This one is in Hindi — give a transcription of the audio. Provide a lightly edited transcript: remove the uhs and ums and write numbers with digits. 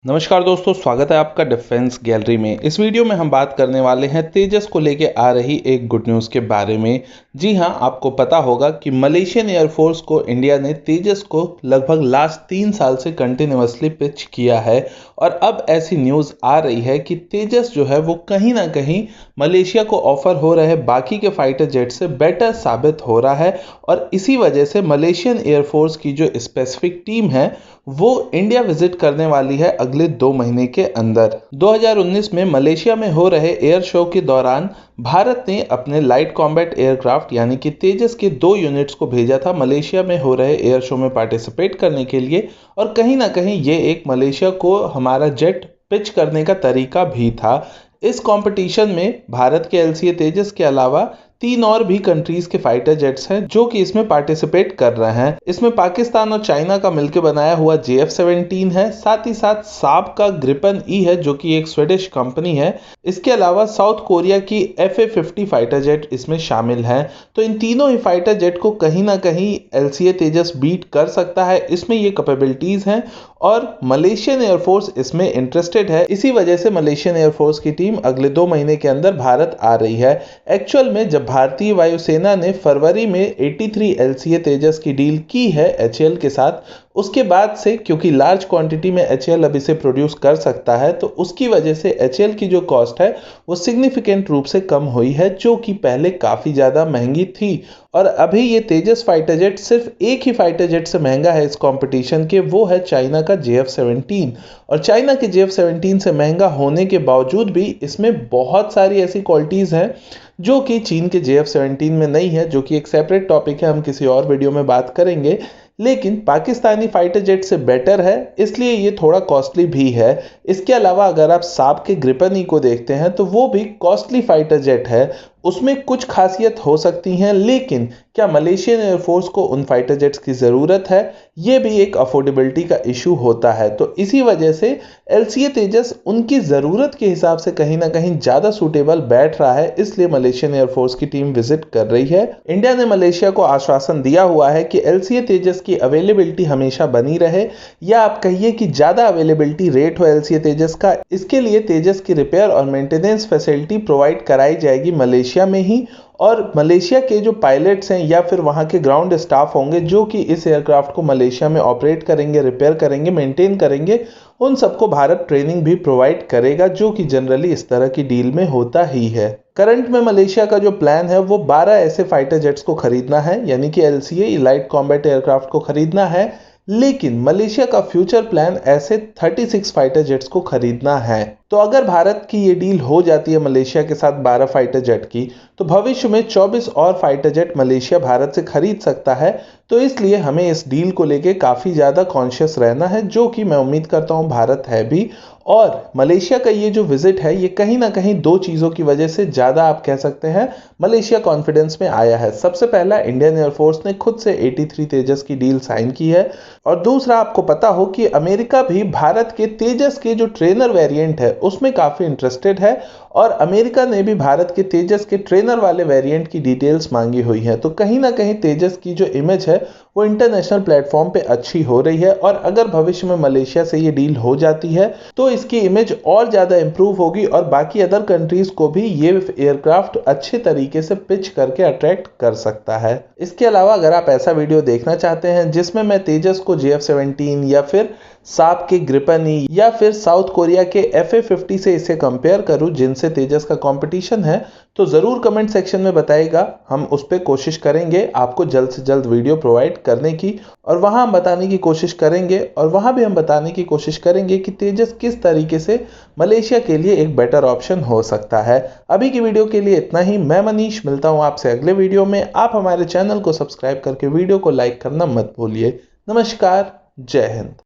नमस्कार दोस्तों, स्वागत है आपका डिफेंस गैलरी में। इस वीडियो में हम बात करने वाले हैं तेजस को लेके आ रही एक गुड न्यूज़ के बारे में। जी हां, आपको पता होगा कि मलेशियन एयरफोर्स को इंडिया ने तेजस को लगभग लास्ट 3 साल से कंटिन्यूअसली पिच किया है और अब ऐसी न्यूज़ आ रही है कि तेजस जो है वो कहीं ना कहीं मलेशिया को ऑफर हो रहे बाकी के फाइटर जेट से बेटर साबित हो रहा है और इसी वजह से मलेशियन एयरफोर्स की जो स्पेसिफिक टीम है वो इंडिया विजिट करने वाली है अगले 2 महीने के अंदर। 2019 में मलेशिया में हो रहे एयर शो के दौरान भारत ने अपने लाइट कॉम्बैट एयरक्राफ्ट यानी कि तेजस के 2 यूनिट्स को भेजा था मलेशिया में हो रहे एयर शो में पार्टिसिपेट करने के लिए और कहीं ना कहीं ये एक मलेशिया को हमारा जेट पिच करने का तरीका भी था। इस कंपटीशन में भारत के एलसीए तेजस के अलावा 3 और भी कंट्रीज के फाइटर जेट्स हैं जो कि इसमें पार्टिसिपेट कर रहे हैं। इसमें पाकिस्तान और चाइना का मिलकर बनाया हुआ JF-17 है, साथ ही साथ साब का ग्रिपन ई है जो कि एक स्वीडिश कंपनी है। इसके अलावा साउथ कोरिया की FA-50 फाइटर जेट इसमें शामिल है। तो इन तीनों ही फाइटर जेट को कहीं ना कहीं एलसीए तेजस बीट कर सकता है, इसमें ये कैपेबिलिटीज हैं और मलेशियन एयरफोर्स इसमें इंटरेस्टेड है। इसी वजह से मलेशियन एयरफोर्स की टीम अगले 2 महीने के अंदर भारत आ रही है। एक्चुअल में जब भारतीय वायुसेना ने फरवरी में 83 एलसीए तेजस की डील की है HAL के साथ, उसके बाद से क्योंकि लार्ज क्वांटिटी में HAL अब इसे प्रोड्यूस कर सकता है तो उसकी वजह से HAL की जो कॉस्ट है वो सिग्निफिकेंट रूप से कम हुई है, जो कि पहले काफ़ी ज़्यादा महंगी थी। और अभी ये तेजस फाइटर जेट सिर्फ एक ही फाइटर जेट से महंगा है इस कंपटीशन के, वो है चाइना का JF-17। और चाइना के JF-17 से महंगा होने के बावजूद भी इसमें बहुत सारी ऐसी क्वालिटीज़ हैं जो कि चीन के JF-17 में नहीं है, जो कि एक सेपरेट टॉपिक है, हम किसी और वीडियो में बात करेंगे। लेकिन पाकिस्तानी फाइटर जेट से बेटर है, इसलिए ये थोड़ा कॉस्टली भी है। इसके अलावा अगर आप साब के ग्रिपन ई को देखते हैं तो वो भी कॉस्टली फाइटर जेट है, उसमें कुछ खासियत हो सकती हैं, लेकिन क्या मलेशियन एयरफोर्स को उन फाइटर जेट्स की ज़रूरत है, ये भी एक अफोर्डेबिलिटी का इशू होता है। तो इसी वजह से एलसीए तेजस उनकी ज़रूरत के हिसाब से कहीं ना कहीं ज़्यादा सूटेबल बैठ रहा है, इसलिए मलेशियन एयरफोर्स की टीम विजिट कर रही है। इंडिया ने मलेशिया को आश्वासन दिया हुआ है कि एलसीए तेजस की अवेलेबिलिटी हमेशा बनी रहे, या आप कहिए कि ज़्यादा अवेलेबिलिटी रेट हो एलसीए तेजस का, इसके लिए तेजस की रिपेयर और मेंटेनेंस फैसिलिटी प्रोवाइड कराई जाएगी मलेशिया में ही। और मलेशिया के जो पायलट्स हैं या फिर वहाँ के ग्राउंड स्टाफ होंगे जो कि इस एयरक्राफ्ट को मलेशिया में ऑपरेट करेंगे, रिपेयर करेंगे, मेंटेन करेंगे, उन सबको भारत ट्रेनिंग भी प्रोवाइड करेगा, जो कि जनरली इस तरह की डील में होता ही है। करंट में मलेशिया का जो प्लान है वो 12 ऐसे फाइटर जेट्स को खरीदना है, यानी कि एलसीए लाइट कॉम्बैट एयरक्राफ्ट को खरीदना है। लेकिन मलेशिया का फ्यूचर प्लान ऐसे 36 फाइटर जेट्स को खरीदना है। तो अगर भारत की ये डील हो जाती है मलेशिया के साथ 12 फाइटर जेट की, तो भविष्य में 24 और फाइटर जेट मलेशिया भारत से खरीद सकता है। तो इसलिए हमें इस डील को लेके काफ़ी ज़्यादा कॉन्शियस रहना है, जो कि मैं उम्मीद करता हूँ भारत है भी। और मलेशिया का ये जो विजिट है ये कहीं ना कहीं 2 चीज़ों की वजह से ज़्यादा आप कह सकते हैं मलेशिया कॉन्फिडेंस में आया है। सबसे पहला, इंडियन एयरफोर्स ने खुद से 83 तेजस की डील साइन की है, और दूसरा, आपको पता हो कि अमेरिका भी भारत के तेजस के जो ट्रेनर वेरिएंट है उसमें काफ़ी इंटरेस्टेड है, और अमेरिका ने भी भारत के तेजस के ट्रेनर वाले वेरिएंट की डिटेल्स मांगी हुई है। तो कहीं ना कहीं तेजस की जो इमेज है वो इंटरनेशनल प्लेटफॉर्म पे अच्छी हो रही है, और अगर भविष्य में मलेशिया से ये डील हो जाती है तो इसकी इमेज और ज़्यादा इंप्रूव होगी और बाकी अदर कंट्रीज को भी ये एयरक्राफ्ट अच्छे तरीके से पिच करके अट्रैक्ट कर सकता है। इसके अलावा अगर आप ऐसा वीडियो देखना चाहते हैं जिसमें मैं तेजस को JF-17 या फिर साब के ग्रिपन ई या फिर साउथ कोरिया के FA-50 से इसे कंपेयर करूं जिनसे तेजस का कंपटीशन है, तो ज़रूर कमेंट सेक्शन में बताइएगा। हम उस पर कोशिश करेंगे आपको जल्द से जल्द वीडियो प्रोवाइड करने की, और वहां हम बताने की कोशिश करेंगे, और वहां भी हम बताने की कोशिश करेंगे कि तेजस किस तरीके से मलेशिया के लिए एक बेटर ऑप्शन हो सकता है। अभी की वीडियो के लिए इतना ही। मैं मनीष, मिलता हूं आपसे अगले वीडियो में। आप हमारे चैनल को सब्सक्राइब करके वीडियो को लाइक करना मत भूलिए। नमस्कार, जय हिंद।